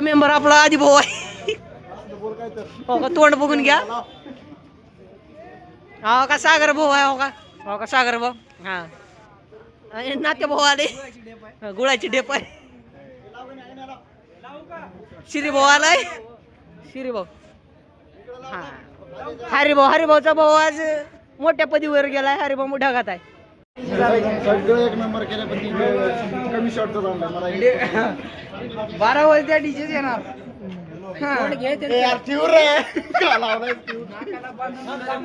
Member आपला आधी भाऊ आहे. हो का, तोंड बघून घ्या. हो का, सागर भाऊ आहे. हो का सागर भाऊ. हा नाते भाऊ आले. गुळाची डेप आहे. श्री भाऊ आलाय. श्री भाऊ. हा हरिभाऊचा भाऊ आज मोठ्या पदीवर गेलाय. हरिभाऊ ढगात आहे. सगळं एक नंबर केलं पण कमी शॉट मला 12 वाजता डीजे येणार.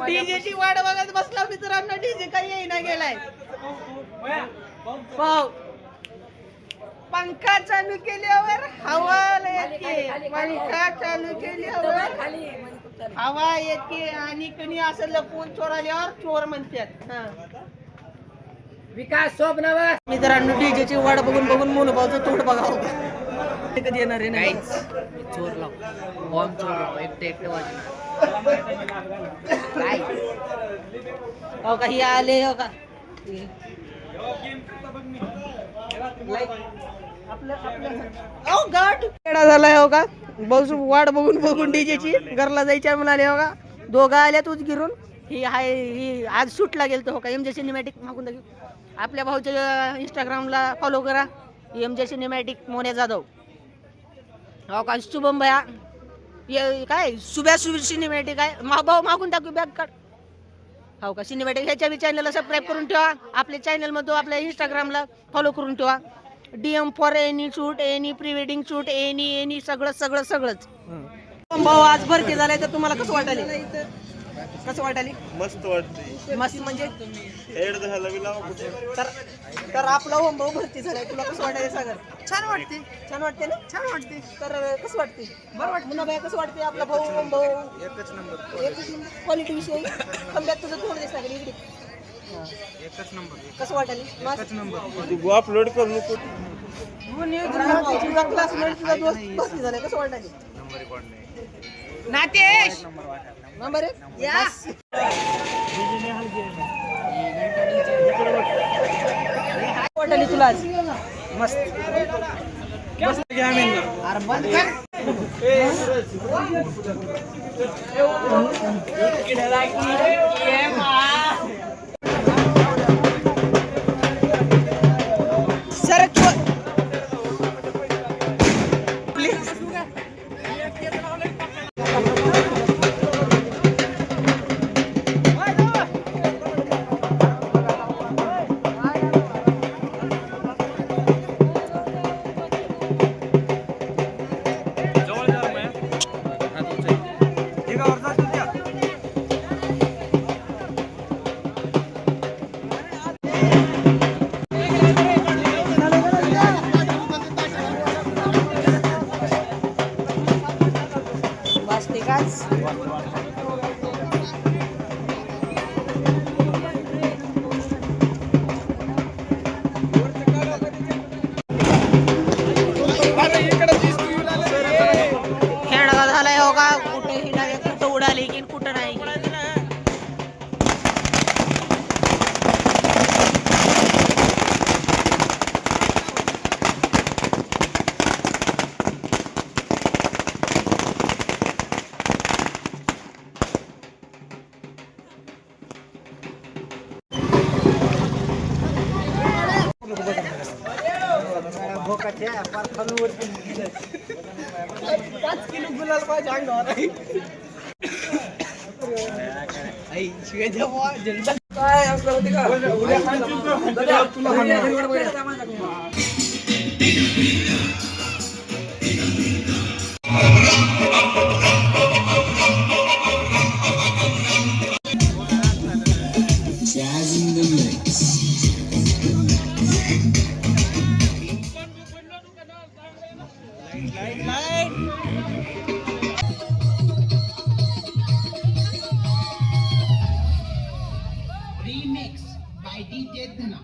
डीजेची वाट बघत बसला मित्रांनो. डीजे काही येईना गेलाय. भाऊ पंखा चालू केल्यावर हवा येते. पंखा चालू केल्यावर हवा येते आणि कोणी असं लपवून चोर आल्यावर चोर म्हणतात. विकास सोबनावर मित्रांनो डीजेची वाट बघून बघून मोनोभाऊचं तोंड बघावं. कधी येणार आहे नाही. चोर लाव बॉम्ब चोर लाव. एकटे काय हो का. ही आले हो का. खेळा झालाय हो का. बस वाट बघून बघून डीजेची घरला जायच्या म्हणाले हो का. दोघं आल्या तूच गिरून. ही आहे ही आज शूटला गेलतो हो का. एमजे सिनेमॅटिक मागून दाखव. आपल्या भाऊच्या इंस्टाग्रामला फॉलो करा. MJ cinematic Monya Jadhav. हो का. शुभम भया काय सुब्या सिनेमॅटिक आहे. भाऊ मागून टाकू बॅग काढ. हो का. सिनेमॅटिक ह्याच्या बी चॅनलला सबस्क्राईब करून ठेवा. आपल्या चॅनलमध्ये आपल्या इंस्टाग्रामला फॉलो करून ठेवा. DM for any shoot, any pre wedding shoot, any सगळंच. भाऊ आज भरती झालाय तर तुम्हाला कसं वाटायला. कसं वाटायली. मस्त वाटते. मस्त म्हणजे एड झाला मी लाव तर आपला ओम भाऊ भरती झालाय. तुला कसं वाटायला सागर. छान वाटते ना. छान वाटते. तर कसं वाटते. बरं वाटतं मुन्ना भाई. कसं वाटते आपला भाऊ ओम भाऊ. एकच नंबर क्वालिटी विषयी खंब्यात तुझं तोंड दिसला इकडे. एकच नंबर. कसं वाटायला. एकच नंबर. तू अपलोड कर नको. तुझा क्लासमेट तुझा दोस्त भरती झालाय. कसं वाटायला. नातेश नंबर या वाटली तुला आज. मस्त अरे बंद कर. झालाय हो का. कुठे हिंडाले कुठं उडाली की कुठं नाही. पाच किलो गुलाल पाहिजे अंगावर. काय असलं होते का. Remix by DJ Dhana.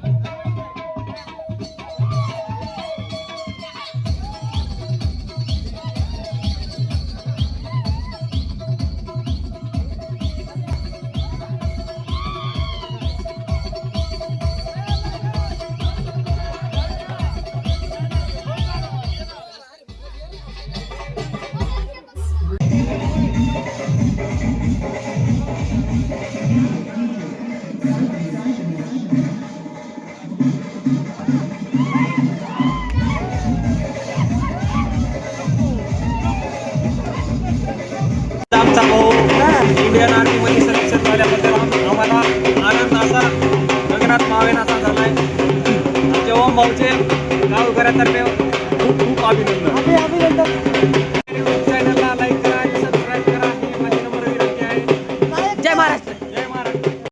Ambernath Maven असा झालाय. आमच्या ओम भाऊचे गावकऱ्यातर्फे खूप खूप अभिनंदन. अभिनंदन.